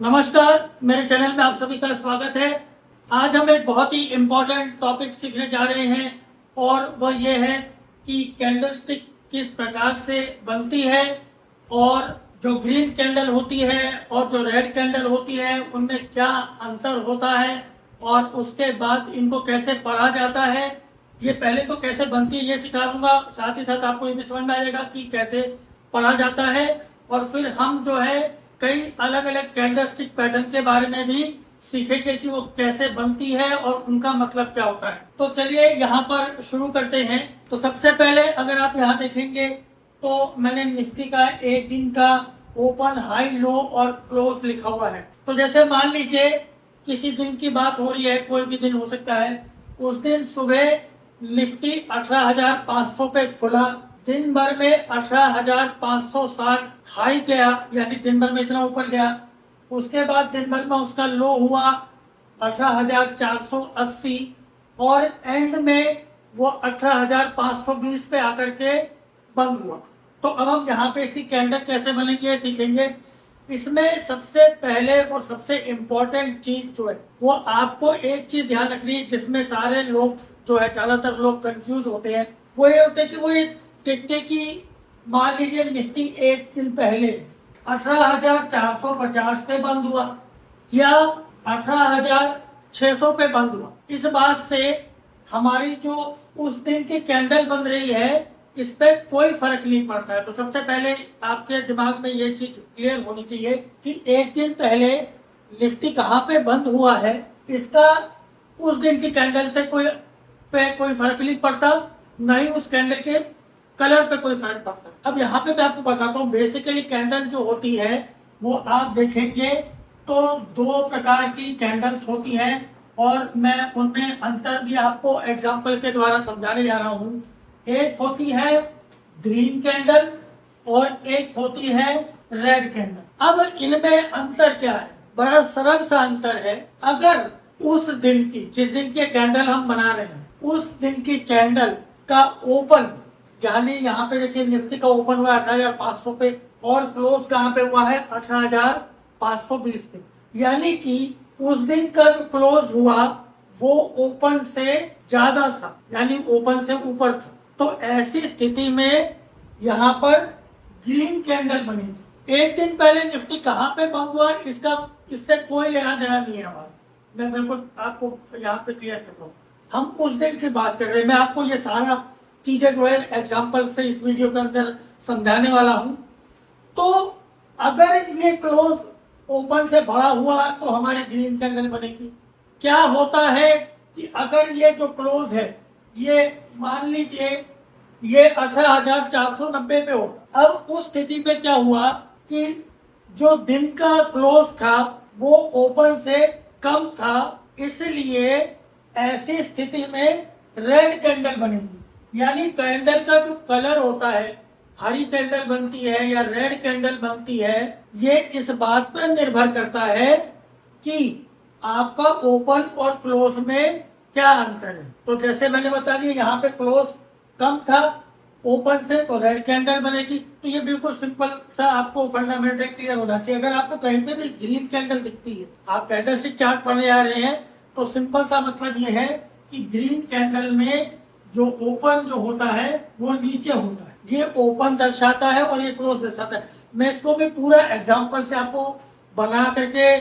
नमस्कार, मेरे चैनल में आप सभी का स्वागत है। आज हम एक बहुत ही इम्पोर्टेंट टॉपिक सीखने जा रहे हैं और वह ये है कि कैंडलस्टिक किस प्रकार से बनती है और जो ग्रीन कैंडल होती है और जो रेड कैंडल होती है उनमें क्या अंतर होता है और उसके बाद इनको कैसे पढ़ा जाता है। ये पहले तो कैसे बनती है ये सिखा दूंगा, साथ ही साथ आपको ये भी समझ में आएगा कि कैसे पढ़ा जाता है और फिर हम जो है कई अलग अलग कैंडलस्टिक पैटर्न के बारे में भी सीखेंगे कि वो कैसे बनती है और उनका मतलब क्या होता है। तो चलिए यहाँ पर शुरू करते हैं। तो सबसे पहले अगर आप यहाँ देखेंगे तो मैंने निफ्टी का एक दिन का ओपन, हाई, लो और क्लोज लिखा हुआ है। तो जैसे मान लीजिए किसी दिन की बात हो रही है, कोई भी दिन हो सकता है। उस दिन सुबह निफ्टी 18,500 पे खुला, दिन भर में 18,560 हाई गया, यानी दिन भर में इतना ऊपर गया। उसके बाद दिन भर में उसका लो हुआ 18,480 और एंड में वो 18,520 पे आकर के बंद हुआ। तो अब हम यहाँ पे इसकी कैंडल कैसे बनेंगे सीखेंगे। इसमें सबसे पहले और सबसे इम्पोर्टेंट चीज जो है वो आपको एक चीज ध्यान रखनी है, जिसमें सारे लोग जो है ज्यादातर लोग कंफ्यूज होते हैं। वो ये होते हैं कि वो ये देखते कि मान लीजिए निफ्टी एक दिन पहले 18,450 पे बंद हुआ या 18,600 पे बंद हुआ। इस बात से हमारी जो उस दिन की कैंडल बन रही है इस पे कोई फर्क नहीं पड़ता है। तो सबसे पहले आपके दिमाग में ये चीज क्लियर होनी चाहिए कि एक दिन पहले निफ्टी कहाँ पे बंद हुआ है, इसका उस दिन की कैंडल से कोई फर्क नहीं पड़ता, न ही उस कैंडल के कलर पे कोई फर्क पड़ता। अब यहाँ पे मैं आपको बताता हूँ, बेसिकली कैंडल जो होती है वो आप देखेंगे तो दो प्रकार की कैंडल्स होती हैं और मैं उनमें अंतर भी आपको एग्जांपल के द्वारा समझाने जा रहा हूँ। एक होती है ग्रीन कैंडल और एक होती है रेड कैंडल। अब इनमें अंतर क्या है? बड़ा सरल सा अंतर है। अगर उस दिन की, जिस दिन की कैंडल हम बना रहे हैं, उस दिन की कैंडल का ओपन, यानी यहाँ पे देखिए निफ्टी का ओपन हुआ 18,500 पे और क्लोज कहाँ पे हुआ है 18,520 पे, यानी कि उस दिन का जो क्लोज हुआ वो ओपन से ज्यादा था, यानी ओपन से ऊपर था। तो ऐसी स्थिति में यहाँ पर ग्रीन कैंडल बनेगी। एक दिन पहले निफ्टी कहाँ पे बंद हुआ इससे कोई लेना देना नहीं है हमारा। मैं बिल्कुल आपको यहाँ पे क्लियर कर रहा हूँ, हम उस दिन की बात कर रहे हैं। मैं आपको ये सारा चीजें जो है एग्जाम्पल से इस वीडियो के अंदर समझाने वाला हूँ। तो अगर ये क्लोज ओपन से बड़ा हुआ तो हमारी ग्रीन कैंडल बनेगी। क्या होता है कि अगर ये जो क्लोज है ये मान लीजिए ये 18,490 पे होता, अब उस स्थिति में क्या हुआ कि जो दिन का क्लोज था वो ओपन से कम था, इसलिए ऐसी स्थिति में रेड कैंडल बनेगी। यानी कैंडल का जो कलर होता है, हरी कैंडल बनती है या रेड कैंडल बनती है, ये इस बात पर निर्भर करता है कि आपका ओपन और क्लोज में क्या अंतर है। तो जैसे मैंने बता दिया, यहाँ पे क्लोज कम था ओपन से तो रेड कैंडल बनेगी। तो ये बिल्कुल सिंपल सा आपको फंडामेंटल क्लियर होना चाहिए। अगर आपको कहीं पे भी ग्रीन कैंडल दिखती है, आप कैंडलस्टिक चार्ट पढ़ने जा रहे हैं, तो सिंपल सा मतलब ये है कि ग्रीन कैंडल में जो ओपन जो होता है वो नीचे होता है, ये ओपन दर्शाता है और ये क्लोज दर्शाता है। मैं इसको भी पूरा एग्जांपल से आपको बना करके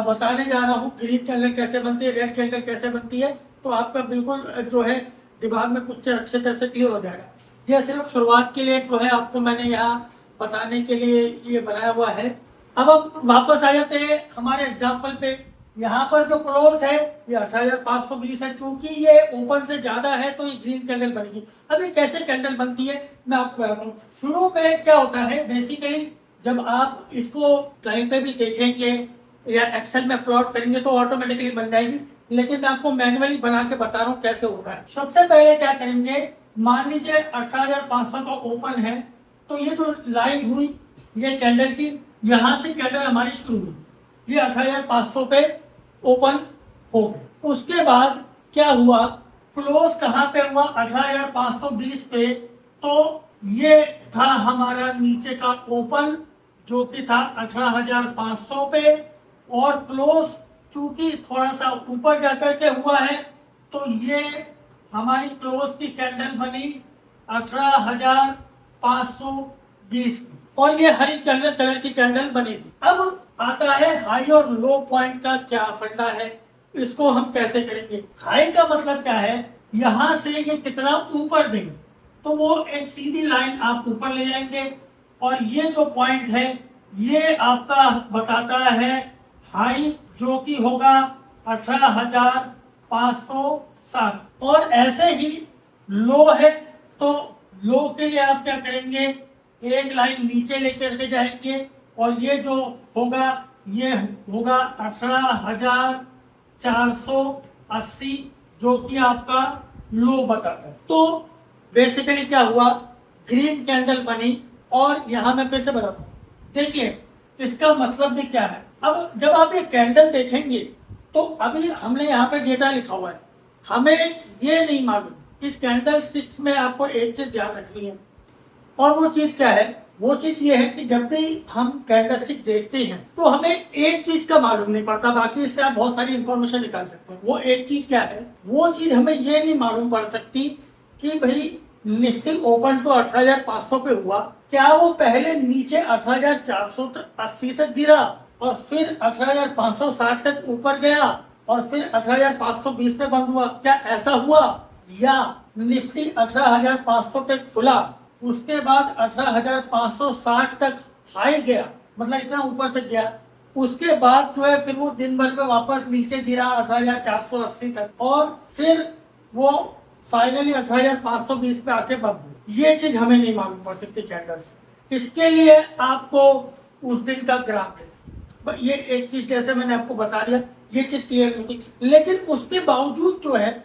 बताने जा रहा हूँ, ग्रीन कैंडल कैसे बनती है, रेड कैंडल कैसे बनती है, तो आपका बिल्कुल जो है दिमाग में पिक्चर अच्छे तरह से क्लियर हो जाएगा। यह सिर्फ शुरुआत के लिए जो है आपको मैंने यहाँ बताने के लिए ये बनाया हुआ है। अब हम वापस आ जाते हैं हमारे एग्जाम्पल पे। यहाँ पर जो क्लोज है ये 18,520 है, चूंकि ये ओपन से ज्यादा है तो ये ग्रीन कैंडल बनेगी। अब ये कैसे कैंडल बनती है मैं आपको बताता हूँ। शुरू में क्या होता है, बेसिकली जब आप इसको कहीं पे भी देखेंगे या एक्सेल में प्लॉट करेंगे तो ऑटोमेटिकली बन जाएगी, लेकिन मैं आपको मैन्युअली बना के बता रहा हूँ कैसे होता है। सबसे पहले क्या करेंगे, मान लीजिए 18,500 का ओपन है, तो ये जो लाइन हुई ये कैंडल की, यहाँ से कैंडल हमारी शुरू हुई, ये 18,500 पे ओपन हो गए। उसके बाद क्या हुआ, क्लोज कहाँ पे हुआ 18,520 पे, तो ये था हमारा नीचे का ओपन जो कि था 18,500 पे और क्लोज चूंकि थोड़ा सा ऊपर जाकर के हुआ है तो ये हमारी क्लोज की कैंडल बनी 18,520 और ये हरी कलर की कैंडल बनेगी। अब आता है हाई और लो पॉइंट का क्या फंडा है, इसको हम कैसे करेंगे। हाई का मतलब क्या है, यहां से ये कितना ऊपर देंगे तो वो एक सीधी लाइन आप ऊपर ले जाएंगे और ये जो पॉइंट है ये आपका बताता है हाई जो कि होगा 18,560 और ऐसे ही लो है तो लो के लिए आप क्या करेंगे, एक लाइन नीचे लेकर के जाएंगे और ये जो होगा ये होगा 18,480 जो कि आपका लो बताता है। तो बेसिकली क्या हुआ, ग्रीन कैंडल बनी और यहां मैं फिर से बताता हूं, देखिए इसका मतलब भी क्या है। अब जब आप ये कैंडल देखेंगे तो अभी हमने यहाँ पे डेटा लिखा हुआ है, हमें ये नहीं मालूम। इस कैंडल स्टिक्स में आपको एक चीज ध्यान रखनी है और वो चीज क्या है, वो चीज ये है कि जब भी हम कैंडल स्टिक देखते हैं तो हमें एक चीज का मालूम नहीं पड़ता, बाकी इससे आप बहुत सारी इंफॉर्मेशन निकाल सकते हैं। वो एक चीज क्या है, वो चीज हमें ये नहीं मालूम पड़ सकती कि भाई निफ्टी ओपन तो 18,500 पे हुआ, क्या वो पहले नीचे 18,480 तक गिरा और फिर 18,560 तक ऊपर गया और फिर 18,520 पे बंद हुआ, क्या ऐसा हुआ, या निफ्टी 18,500 पे खुला उसके बाद 18,560 तक हाई गया, मतलब इतना ऊपर तक गया, उसके बाद जो है फिर वो दिन भर में वापस नीचे गिरा 18,480 तक और फिर वो फाइनली 18,520 पे आके बंद हुआ। ये चीज हमें नहीं मालूम पड़ सकती कैंडल से, इसके लिए आपको उस दिन का ग्राफ है। ये एक चीज जैसे मैंने आपको बता दिया, ये चीज क्लियर होती, लेकिन उसके बावजूद जो है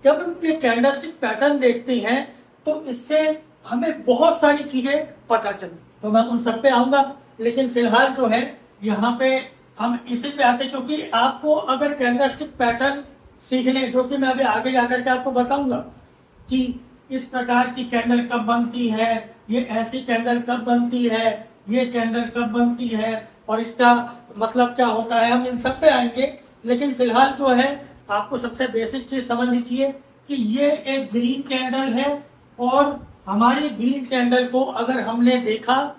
जब हम ये कैंडलस्टिक पैटर्न देखते हैं तो इससे हमें बहुत सारी चीजें पता चलती, तो मैं उन सब पे आऊंगा। लेकिन फिलहाल जो है यहाँ पे हम इसी पे आते, क्योंकि आपको अगर कैंडलस्टिक पैटर्न सीखने, जो कि मैं अभी आगे जाकर के आपको बताऊंगा कि इस प्रकार की कैंडल कब बनती है, ये ऐसी कैंडल कब बनती है, ये कैंडल कब बनती है और इसका मतलब क्या होता है, हम इन सब पे आएंगे। लेकिन फिलहाल जो है आपको सबसे बेसिक चीज समझनी चाहिए कि ये एक ग्रीन कैंडल है और हमारी ग्रीन कैंडल को अगर हमने देखा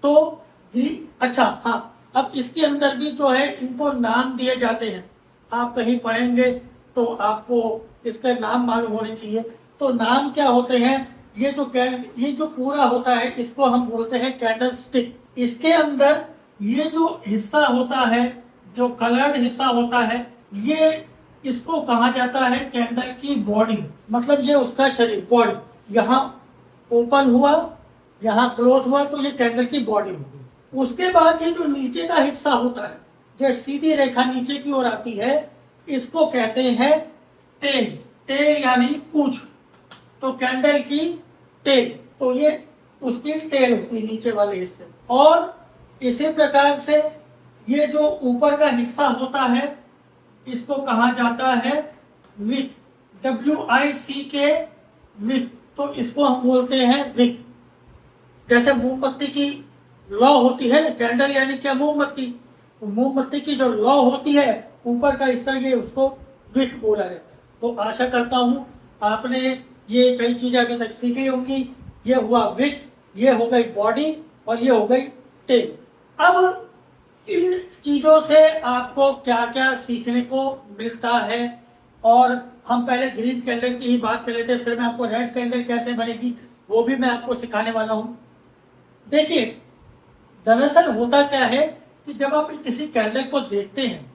तो ग्रीन, अच्छा हाँ, अब इसके अंदर भी जो है इनको नाम दिए जाते हैं, आप कहीं पढ़ेंगे तो आपको इसका नाम मालूम होने चाहिए। तो नाम क्या होते हैं, ये जो पूरा होता है इसको हम बोलते हैं कैंडल स्टिक। इसके अंदर ये जो हिस्सा होता है, जो कलर्ड हिस्सा होता है, ये इसको कहा जाता है कैंडल की बॉडी, मतलब ये उसका शरीर, बॉडी। यहाँ ओपन हुआ, यहाँ क्लोज हुआ तो ये कैंडल की बॉडी होगी। उसके बाद ये जो नीचे का हिस्सा होता है, जो सीधी रेखा नीचे की ओर आती है, इसको कहते हैं टेल। टेल यानी पूंछ, तो कैंडल की टेल, तो ये उसकी टेल होती है नीचे वाले हिस्से। और इसी प्रकार से ये जो ऊपर का हिस्सा होता है इसको कहा जाता है विक, WICK, विक, तो इसको हम बोलते हैं विक। जैसे मोमबत्ती की लौ होती है ना, कैंडल यानी क्या, मोमबत्ती, तो मोमबत्ती की जो लौ होती है ऊपर का हिस्सा, ये उसको विक बोला जाता है। तो आशा करता हूँ आपने ये कई चीजें अभी तक सीखी होंगी। ये हुआ विक, ये हो गई बॉडी और ये हो गई टेल। अब इन चीजों से आपको क्या क्या सीखने को मिलता है, और हम पहले ग्रीन कैंडल की ही बात कर लेते हैं, फिर मैं आपको रेड कैंडल कैसे बनेगी वो भी मैं आपको सिखाने वाला हूँ। देखिए दरअसल होता क्या है कि जब आप किसी कैंडल को देखते हैं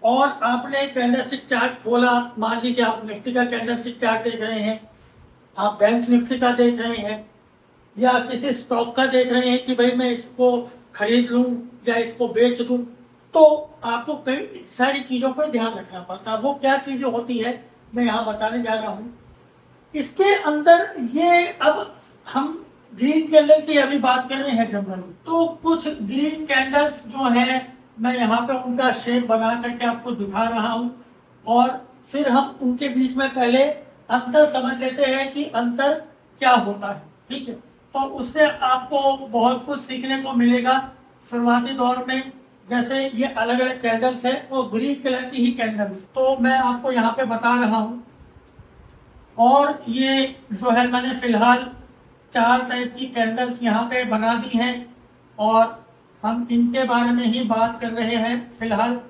और आपने कैंडलस्टिक चार्ट खोला, मान लीजिए आप निफ्टी का कैंडलस्टिक चार्ट देख रहे हैं, आप बैंक निफ्टी का देख रहे हैं, या किसी स्टॉक का देख रहे हैं कि भाई मैं इसको खरीद लूं या इसको बेच दूं, तो आपको कई सारी चीज़ों पर ध्यान रखना पड़ता है। वो क्या चीज़ें होती है मैं यहाँ बताने जा रहा हूँ। इसके अंदर ये, अब हम ग्रीन कैंडल की अभी बात कर रहे हैं जनरल, तो कुछ ग्रीन कैंडल्स जो है मैं यहाँ पे उनका शेप बना करके आपको दिखा रहा हूँ और फिर हम उनके बीच में पहले अंतर समझ लेते हैं कि अंतर क्या होता है, ठीक है। तो उससे आपको बहुत कुछ सीखने को मिलेगा। शुरुआती दौर में जैसे ये अलग अलग कैंडल्स है वो ग्रीन कलर की ही कैंडल्स, तो मैं आपको यहाँ पे बता रहा हूँ। और ये जो है मैंने फिलहाल 4 टाइप की कैंडल्स यहाँ पे बना दी हैं और हम इनके बारे में ही बात कर रहे हैं फिलहाल।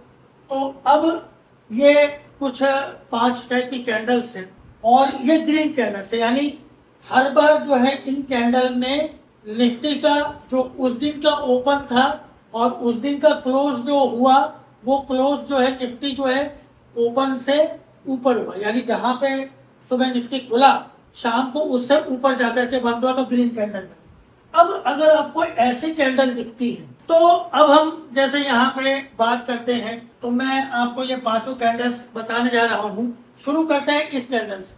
तो अब ये कुछ 5 टाइप की कैंडल्स हैं और ये ग्रीन कैंडल्स है, यानी हर बार जो है इन कैंडल में निफ्टी का जो उस दिन का ओपन था और उस दिन का क्लोज जो हुआ, वो क्लोज जो है निफ्टी जो है ओपन से ऊपर हुआ, यानी जहां पे सुबह निफ्टी खुला शाम को उससे ऊपर जाकर के बंद हुआ तो ग्रीन कैंडल में। अब अगर आपको ऐसी कैंडल दिखती है तो अब हम जैसे यहाँ पे बात करते हैं, तो मैं आपको ये 5 कैंडल्स बताने जा रहा हूँ। शुरू करते हैं इस कैंडल से।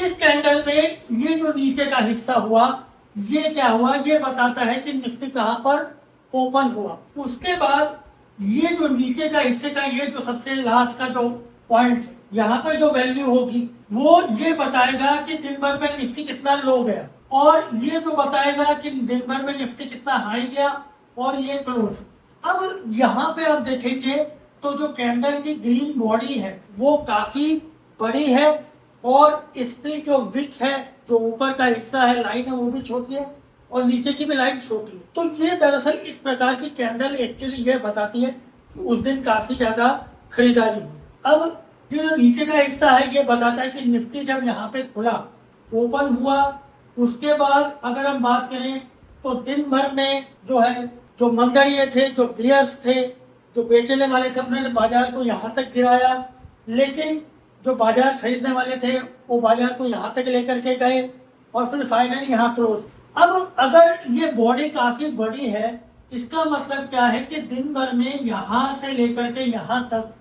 इस कैंडल में ये जो नीचे का हिस्सा हुआ, ये क्या हुआ, ये बताता है कि निफ्टी कहाँ पर ओपन हुआ। उसके बाद ये जो नीचे का हिस्से का ये जो सबसे लास्ट का जो पॉइंट है, यहाँ पे जो वैल्यू होगी वो ये बताएगा कि दिन भर में निफ्टी कितना लो गया, और ये जो बताएगा कि दिन भर में निफ्टी कितना हाई गया और ये क्लोज। अब यहाँ पे आप देखेंगे तो जो कैंडल की ग्रीन बॉडी है वो काफी बड़ी है और इसकी जो विक है, जो ऊपर का हिस्सा है लाइन है, वो भी छोटी है और नीचे की भी लाइन छोटी है। तो ये दरअसल इस प्रकार की कैंडल एक्चुअली ये बताती है कि उस दिन काफी ज्यादा खरीदारी हुई। अब ये जो नीचे का हिस्सा है ये बताता है कि निफ्टी जब यहाँ पे खुला ओपन हुआ, उसके बाद अगर हम बात करें तो दिन भर में जो है जो मंदड़िए थे, जो बियर्स थे, जो बेचने वाले थे, उन्होंने बाजार को यहाँ तक गिराया, लेकिन जो बाजार खरीदने वाले थे वो बाजार को यहाँ तक लेकर के गए और फिर फाइनली यहाँ क्लोज। अब अगर ये बॉडी काफी बड़ी है, इसका मतलब क्या है कि दिन भर में यहाँ से लेकर के यहाँ तक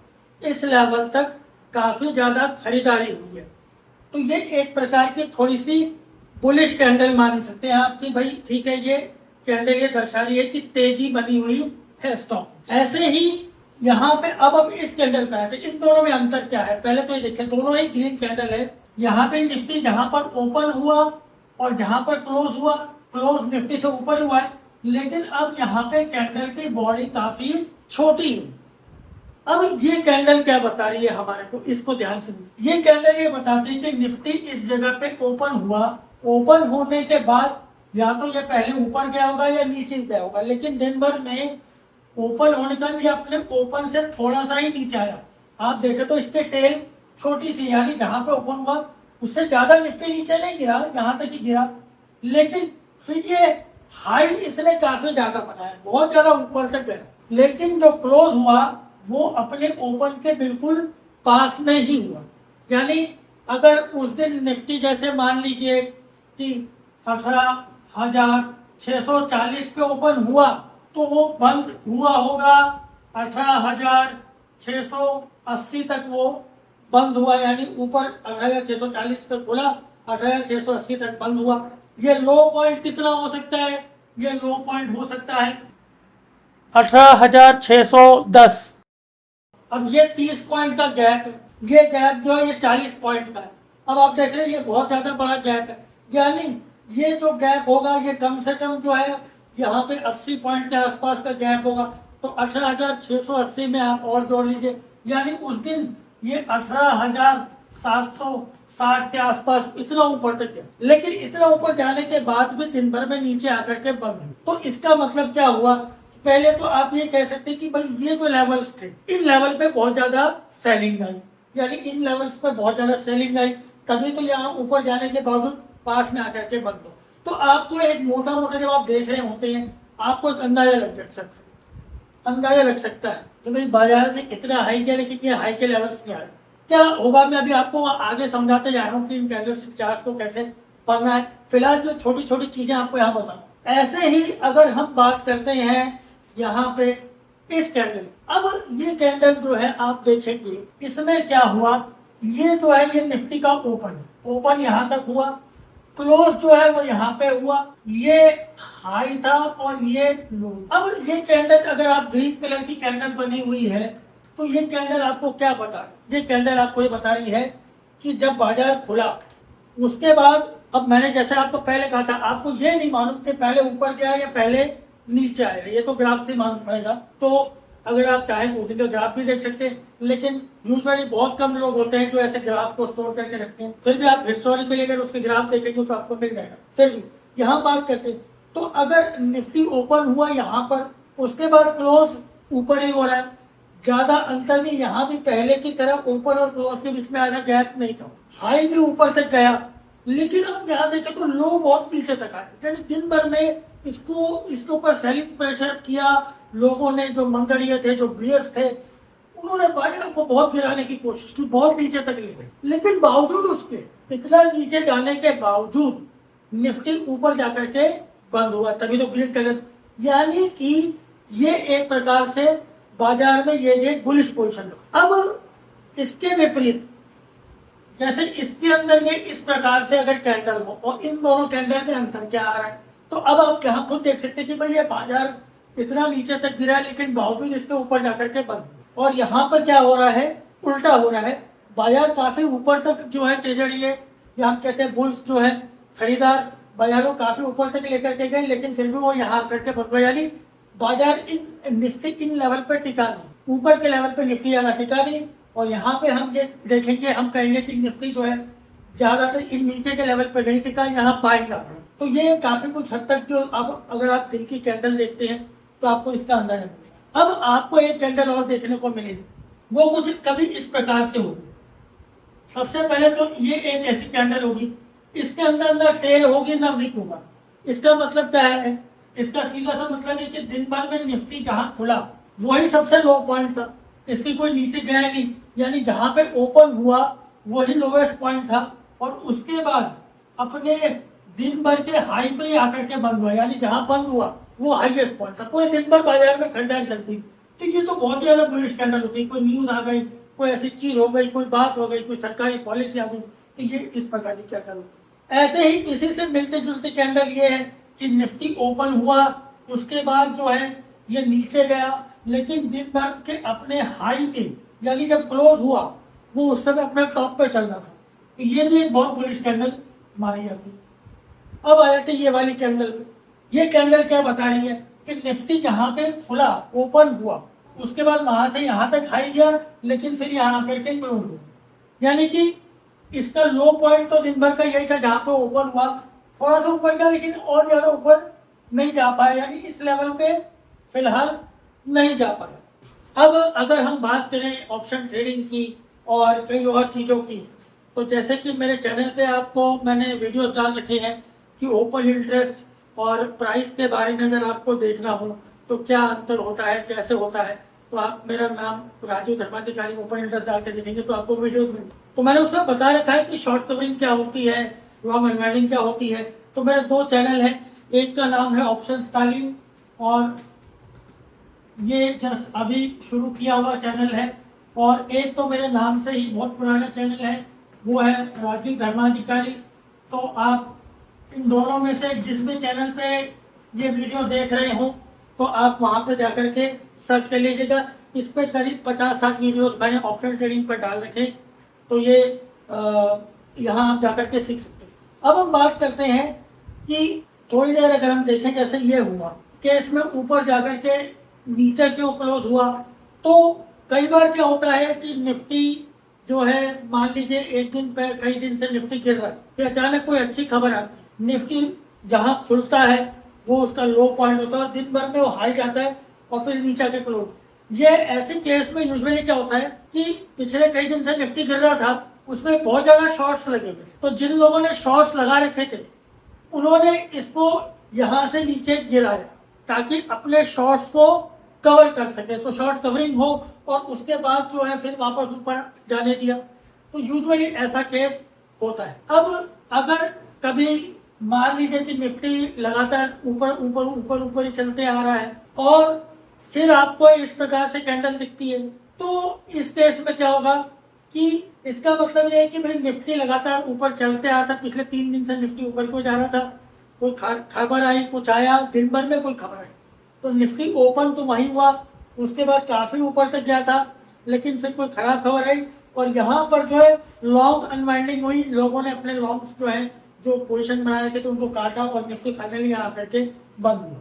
इस लेवल तक काफी ज्यादा खरीदारी हुई है। तो ये एक प्रकार की थोड़ी सी बुलिश कैंडल मान सकते हैं आप कि भाई ठीक है, ये कैंडल ये दर्शा रही है कि तेजी बनी हुई है स्टॉक। ऐसे ही यहाँ पे अब इस कैंडल पे आए थे, इन दोनों में अंतर क्या है। पहले तो ये देखें, दोनों ही ग्रीन कैंडल है। यहाँ पे निफ्टी जहां पर ओपन हुआ और जहां पर क्लोज हुआ, क्लोज निफ्टी से ऊपर हुआ है, लेकिन अब यहाँ पे कैंडल की बॉडी काफी छोटी है। अब ये कैंडल क्या बता रही है हमारे को, इसको ध्यान से। ये कैंडल ये बताती है कि निफ्टी इस जगह पे ओपन हुआ, ओपन होने के बाद या तो ये पहले ऊपर गया होगा या नीचे गया होगा, लेकिन दिन भर में ओपन होने का ये अपने ओपन से थोड़ा सा ही नीचे आया। आप देखें तो इसके टेल छोटी सी, यानी जहां पे ओपन हुआ उससे ज्यादा निफ्टी नीचे नहीं गिरा, यहाँ तक ही गिरा, लेकिन फिर ये हाई इसने काफी ज्यादा बनाया, बहुत ज्यादा ऊपर तक गया, लेकिन जो क्लोज हुआ वो अपने ओपन के बिल्कुल पास में ही हुआ। यानी अगर उस दिन निफ्टी जैसे मान लीजिए कि 18,640 पे ओपन हुआ तो वो बंद हुआ होगा 18,680 तक वो बंद हुआ, यानी ऊपर 18,640 पे खुला, 18,680 तक बंद हुआ। ये लो पॉइंट कितना हो सकता है, ये लो पॉइंट हो सकता है 18,610। अब ये 30 पॉइंट का गैप है, ये गैप जो है ये 40 पॉइंट का है। अब आप देख रहे हैं ये बहुत ज्यादा बड़ा गैप है, यानी ये जो गैप होगा ये कम से कम जो है यहाँ पे 80 पॉइंट के आसपास का गैप होगा। तो 18,680 में आप और जोड़ लीजिए, यानी उस दिन ये 18,760 के आसपास इतना ऊपर तक गया, लेकिन इतना ऊपर जाने के बाद भी दिन भर में नीचे आकर के बंद। तो इसका मतलब क्या हुआ, पहले तो आप ये कह सकते कि भाई ये जो लेवल्स थे, इन लेवल पे बहुत ज्यादा सेलिंग आई, यानी इन लेवल्स पे बहुत ज्यादा सेलिंग आई, तभी तो यहाँ ऊपर जाने के बावजूद पास में आकर के बंद हो। तो आपको एक मोटा मोटा जब आप देख रहे होते हैं आपको एक अंदाजा लग सकता है कि भाई बाजार ने इतना हाई किया लेकिन ये हाई के लेवल्स नहीं आ रहे। क्या होगा मैं अभी आपको आगे समझाते जा रहा हूँ कि इन कैंडलस्टिक चार्ट्स को कैसे पढ़ना है। फिलहाल जो छोटी छोटी चीजें आपको यहाँ बताऊँ। ऐसे ही अगर हम बात करते हैं यहाँ पे इस कैंडल, अब ये कैंडल जो है आप देखेंगे इसमें क्या हुआ, ये जो है ये निफ्टी का ओपन यहाँ तक हुआ, क्लोज जो है वो यहाँ पे हुआ, ये हाई था और ये लो। अब ये कैंडल अगर आप ग्रीन कलर की कैंडल बनी हुई है तो ये कैंडल आपको क्या बता रही है, ये कैंडल आपको ये बता रही है कि जब बाजार खुला उसके बाद, अब मैंने जैसे आपको पहले कहा था आपको ये नहीं मालूम कि पहले ऊपर गया या पहले नीचे आया, ये तो ग्राफ से मालूम पड़ेगा। तो अगर आप चाहें तो दिन का ग्राफ भी देख सकते हैं, लेकिन यूजुअली बहुत कम लोग होते हैं जो ऐसे ग्राफ को स्टोर करके रखते हैं। फिर भी आप हिस्टोरिकली अगर उसके ग्राफ देखेंगे तो आपको मिल जाएगा। फिर भी यहाँ बात करते हैं, तो अगर निफ्टी ओपन हुआ यहाँ पर, उसके बाद क्लोज ऊपर ही हो रहा है, ज्यादा अंतर नहीं, यहाँ भी पहले की तरह ओपन और क्लोज के बीच में आधा गैप नहीं था, हाई भी ऊपर तक गया, लेकिन अब यहाँ देखें तो लो बहुत पीछे तक आया। यानी दिन भर में इसके ऊपर सेलिंग प्रेशर किया लोगों ने, जो मंगड़िए थे, जो बियर्स थे, उन्होंने बाजार को बहुत गिराने की कोशिश की, बहुत नीचे तक ले गए, लेकिन बावजूद उसके इतना नीचे जाने के बावजूद निफ्टी ऊपर जाकर के बंद हुआ, तभी तो ग्रीन कलर। यानी कि ये एक प्रकार से बाजार में ये एक बुलिश पोजीशन। अब इसके विपरीत, जैसे इसके अंदर ये इस प्रकार से अगर कैंडल हो और इन दोनों कैंडल में अंतर क्या आ रहा है, तो अब आप यहाँ खुद देख सकते हैं कि भाई ये बाजार इतना नीचे तक गिरा है, लेकिन बावजूद इसके ऊपर जाकर के बंद। और यहाँ पर क्या हो रहा है, उल्टा हो रहा है, बाजार काफी ऊपर तक जो है तेजड़ी है, यहाँ कहते हैं बुल्स जो है खरीदार बाजार को काफी ऊपर तक लेकर के गए, लेकिन फिर भी वो यहाँ आकर के बंद हुआ। यानी बाजार इन निफ्टी इन लेवल पर टिका नहीं, ऊपर के लेवल पर निफ्टी ज्यादा टिका नहीं, और यहाँ पे हम ये देखेंगे, हम कहेंगे कि निफ्टी जो है ज्यादातर इन नीचे के लेवल पर नहीं टिका, यहाँ पाएगा। तो ये काफी कुछ हद तक जो अब अगर आप दिन की कैंडल देखते हैं तो आपको इसका अंदाजा मिलेगा। अब आपको एक कैंडल और देखने को मिलेगी, वो कुछ कभी इस प्रकार से होगी। सबसे पहले तो ये एक ऐसी कैंडल होगी, इसके अंदर अंदर टेल होगी ना विक होगा। इसका मतलब क्या है, इसका सीधा सा मतलब है कि दिन भर में निफ्टी जहां खुला वही सबसे लो पॉइंट था, इसकी कोई नीचे गया नहीं, यानी जहां पे ओपन हुआ वही लोवेस्ट पॉइंट था, और उसके बाद अपने दिन भर के हाई पे ही आकर के बंद हुआ, यानी जहां बंद हुआ वो हाईएस्ट पॉइंट था। पूरे दिन भर बाजार में खरीदारी चलती, तो ये तो बहुत ही ज्यादा बुलिश कैंडल होती। कोई न्यूज आ गई, कोई ऐसी चीज हो गई, कोई बात हो गई, कोई सरकारी पॉलिसी आ गई, तो ये इस प्रकार की कैंडल होती। ऐसे ही इसी से मिलते जुलते कैंडल ये है कि निफ्टी ओपन हुआ, उसके बाद जो है ये नीचे गया, लेकिन दिन भर के अपने हाई पे, यानी जब क्लोज हुआ वो उस समय अपने टॉप पे चल रहा था, तो ये भी एक बहुत बुलिश कैंडल मानी जाती। अब आ जाते ये वाली कैंडल पे। ये कैंडल क्या बता रही है कि निफ्टी जहां पे खुला, ओपन हुआ, उसके बाद वहां से यहाँ तक हाई गया, लेकिन फिर यहाँ आकर के क्लोज हुआ। यानी कि इसका लो पॉइंट तो दिन भर का यही था, जहां पे ओपन हुआ थोड़ा सा ऊपर गया, लेकिन और ज्यादा ऊपर नहीं जा पाया, यानी इस लेवल पे फिलहाल नहीं जा पाया। अब अगर हम बात करें ऑप्शन ट्रेडिंग की और कई और चीज़ों की, तो जैसे कि मेरे चैनल पे आपको मैंने वीडियोस डाल रखे हैं कि ओपन इंटरेस्ट और प्राइस के बारे में अगर आपको देखना हो तो क्या अंतर होता है, कैसे होता है, तो आप मेरा नाम राजू धर्माधिकारी ओपन इंटरेस्ट डाल के देखेंगे तो आपको वीडियोस मिल। तो मैंने उसमें बता रखा है कि शॉर्ट कवरिंग क्या होती है, लॉन्ग अनवाइंडिंग क्या होती है। तो मेरे दो चैनल हैं, एक का नाम है ऑप्शंस तालीम, और ये जस्ट अभी शुरू किया हुआ चैनल है, और एक तो मेरे नाम से ही बहुत पुराना चैनल है, वो है राजू धर्माधिकारी। तो आप इन दोनों में से जिस भी चैनल पे ये वीडियो देख रहे हो तो आप वहाँ पे जाकर के सर्च कर लीजिएगा। इस पे करीब 50-60 वीडियोस मैंने ऑप्शन ट्रेडिंग पर डाल रखे, तो ये यहाँ आप जाकर के सीख सकते हैं। अब हम बात करते हैं कि थोड़ी देर अगर हम देखें, जैसे ये हुआ केस में ऊपर जाकर के नीचे क्यों क्लोज हुआ, तो कई बार क्या होता है कि निफ्टी जो है, मान लीजिए एक दिन पे कई दिन से निफ्टी गिर रहा है, फिर अचानक कोई अच्छी खबर आती है, निफ्टी जहां खुलता है वो उसका लो पॉइंट होता है, दिन भर में वो हाई जाता है और फिर नीचे के क्लोज। ये ऐसे केस में यूजुअली क्या होता है कि पिछले कई दिन से निफ्टी गिर रहा था, उसमें बहुत ज्यादा शॉर्ट्स लगे हुए, तो जिन लोगों ने शॉर्ट्स लगा रखे थे उन्होंने इसको यहाँ से नीचे गिराया ताकि अपने शॉर्ट्स को कवर कर सके, तो शॉर्ट कवरिंग हो, और उसके बाद जो है फिर वापस ऊपर जाने दिया। तो यूजुअली ऐसा केस होता है। अब अगर कभी मान लीजिए कि निफ्टी लगातार ऊपर ऊपर ऊपर ऊपर ही चलते आ रहा है और फिर आपको इस प्रकार से कैंडल दिखती है, तो इस केस में क्या होगा कि इसका मतलब ये है कि भाई निफ्टी लगातार ऊपर चलते आ रहा था, पिछले 3 दिन से निफ्टी ऊपर को जा रहा था, कोई खबर आई, कुछ आया, दिन भर में कोई खबर आई, तो निफ्टी ओपन तो वही हुआ, उसके बाद काफी ऊपर तक गया था, लेकिन फिर कोई खराब खबर आई और यहाँ पर जो है लॉन्ग अनवाइंडिंग हुई, लोगों ने अपने लॉन्ग्स जो है, जो पोजीशन बना रखे थे उनको काटा और निफ्टी फाइनली यहाँ आकर के बंद हुआ।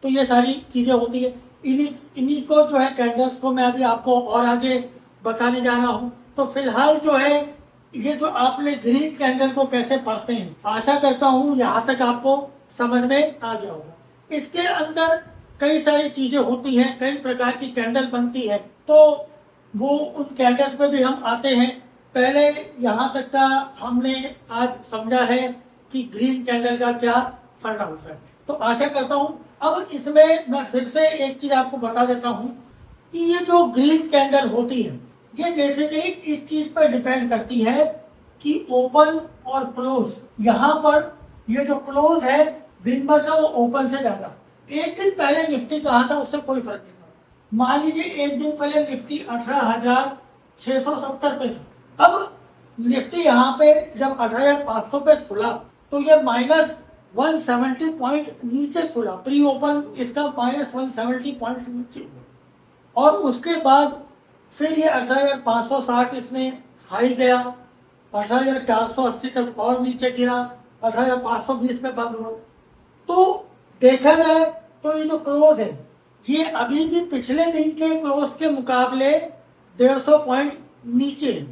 तो ये सारी चीजें होती है। इन्हीं इन्हीं को जो है कैंडल्स को मैं अभी आपको और आगे बताने जा रहा हूँ। तो फिलहाल जो है ये जो आपने ग्रीन कैंडल को कैसे पढ़ते हैं, आशा करता हूँ यहाँ तक आपको समझ में आ गया होगा। इसके अंदर कई सारी चीजें होती हैं, कई प्रकार की कैंडल बनती है, तो वो उन कैंडल्स पे भी हम आते हैं। पहले यहाँ तक का हमने आज समझा है कि ग्रीन कैंडल का क्या फंडा होता है। तो आशा करता हूँ अब इसमें मैं फिर से एक चीज आपको बता देता हूँ कि ये जो ग्रीन कैंडल होती है ये बेसिकली इस चीज पर डिपेंड करती है कि ओपन और क्लोज। यहाँ पर ये जो क्लोज है दिन भर का वो ओपन से ज्यादा। एक दिन पहले निफ्टी कहा था उससे कोई फर्क नहीं पड़ा। मान लीजिए एक दिन पहले निफ्टी 18,670 पे था। अब निफ्टी यहाँ पे जब 18,500 पे खुला तो ये -170 पॉइंट नीचे खुला। प्री ओपन इसका -170 पॉइंट नीचे हुआ और उसके बाद फिर ये 18,560 इसमें हाई गया, 18,480 तक और नीचे गिरा, 18,520 में बंद हुआ। तो देखा जाए तो ये जो क्लोज है ये अभी भी पिछले दिन के क्लोज के मुकाबले 150 पॉइंट नीचे है।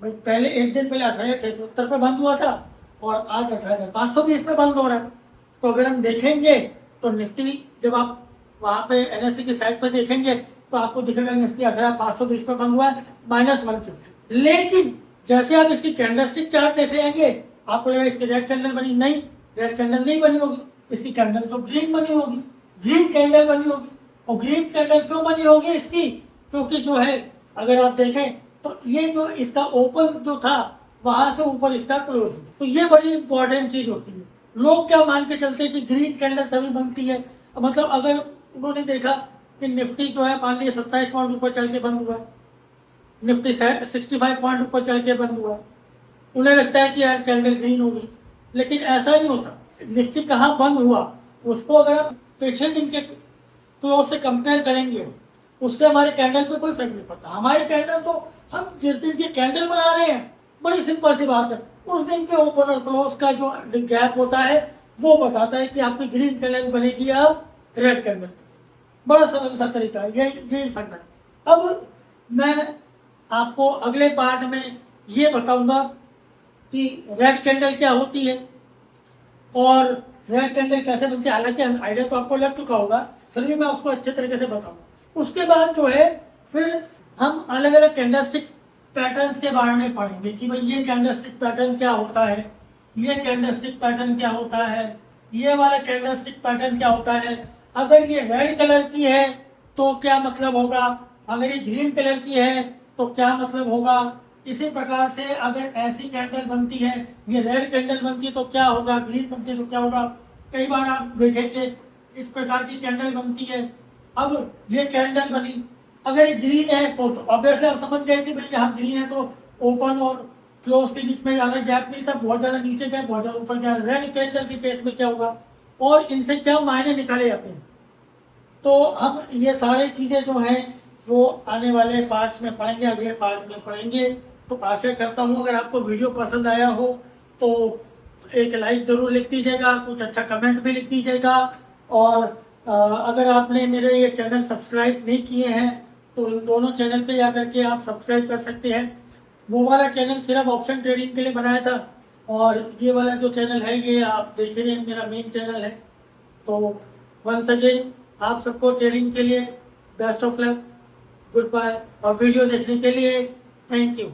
भाई पहले एक दिन पहले 18,670 पे बंद हुआ था और आज 18,520 में बंद हो रहा है। तो अगर हम देखेंगे तो निफ्टी जब आप वहां पे एनएससी की साइट पर देखेंगे तो आपको दिखेगा निफ्टी 18,520 पे बंद हुआ है -150। लेकिन जैसे आप इसकी कैंडलस्टिक चार्ट देख रहेंगे आपको लगेगा इसकी रेड कैंडल बनी, नहीं रेड कैंडल नहीं बनी होगी, इसकी कैंडल तो ग्रीन बनी होगी, ग्रीन कैंडल बनी होगी। और ग्रीन कैंडल क्यों बनी होगी इसकी, क्योंकि जो है अगर आप देखें तो ये जो इसका ओपन जो था वहां से ऊपर इसका क्लोज। तो ये बड़ी इंपॉर्टेंट चीज होती है। लोग क्या मान के चलते हैं कि ग्रीन कैंडल तभी बनती है, मतलब अगर उन्होंने देखा कि निफ्टी जो है मान लीजिए 27 पॉइंट ऊपर चढ़ के बंद हुआ, निफ्टी 65 पॉइंट ऊपर चढ़ के बंद हुआ, उन्हें लगता है कि यार कैंडल ग्रीन होगी, लेकिन ऐसा नहीं होता। निफ्टी कहाँ बंद हुआ उसको अगर आप पिछले दिन के क्लोज से कंपेयर करेंगे उससे हमारे कैंडल पे कोई फर्क नहीं पड़ता। हमारी कैंडल तो हम जिस दिन की कैंडल बना रहे हैं बड़ी सिंपल सी बात है, उस दिन के ओपन और क्लोज का जो गैप होता है वो बताता है कि आपकी ग्रीन कैंडल बनेगी या रेड कैंडल। बड़ा सरल सा तरीका है, यही फंडा है। अब मैं आपको अगले पार्ट में ये बताऊंगा कि रेड कैंडल क्या होती है और रेड कैंडल कैसे बनती है। हालांकि आइडिया तो आपको लग चुका होगा, फिर भी मैं उसको अच्छे तरीके से बताऊंगा। उसके बाद जो है फिर हम अलग अलग कैंडलस्टिक पैटर्न्स के बारे में पढ़ेंगे कि भाई ये कैंडलस्टिक पैटर्न क्या होता है, ये कैंडलस्टिक पैटर्न क्या होता है, ये वाला कैंडलस्टिक पैटर्न क्या होता है। अगर ये रेड कलर की है तो क्या मतलब होगा, अगर ये ग्रीन कलर की है तो क्या मतलब होगा। इसी प्रकार से अगर ऐसी कैंडल बनती है, ये रेड कैंडल बनती है तो क्या होगा, ग्रीन बनती है तो क्या होगा। कई बार आप देखेंगे इस प्रकार की कैंडल बनती है। अब ये कैंडल बनी, अगर ग्रीन है तो ऑब्वियसली आप समझ गए कि भाई यहाँ ग्रीन है तो ओपन और क्लोज के बीच में ज़्यादा गैप नहीं था, बहुत ज़्यादा नीचे गया, बहुत ज़्यादा ऊपर गया। रेड कैंडल के केस में क्या होगा और इनसे क्या मायने निकाले जाते हैं। तो हम ये सारी चीज़ें जो हैं वो आने वाले पार्ट्स में पढ़ेंगे, अगले पार्ट में पढ़ेंगे। तो आशा करता हूँ अगर आपको वीडियो पसंद आया हो तो एक लाइक ज़रूर लिख दीजिएगा, कुछ अच्छा कमेंट भी लिख दीजिएगा। और अगर आपने मेरे ये चैनल सब्सक्राइब नहीं किए हैं तो इन दोनों चैनल पे जा करके आप सब्सक्राइब कर सकते हैं। वो वाला चैनल सिर्फ ऑप्शन ट्रेडिंग के लिए बनाया था और ये वाला जो चैनल है ये आप देख रहे हैं मेरा मेन चैनल है। तो वंस अगेन आप सबको ट्रेडिंग के लिए best of luck, good bye और वीडियो देखने के लिए थैंक यू।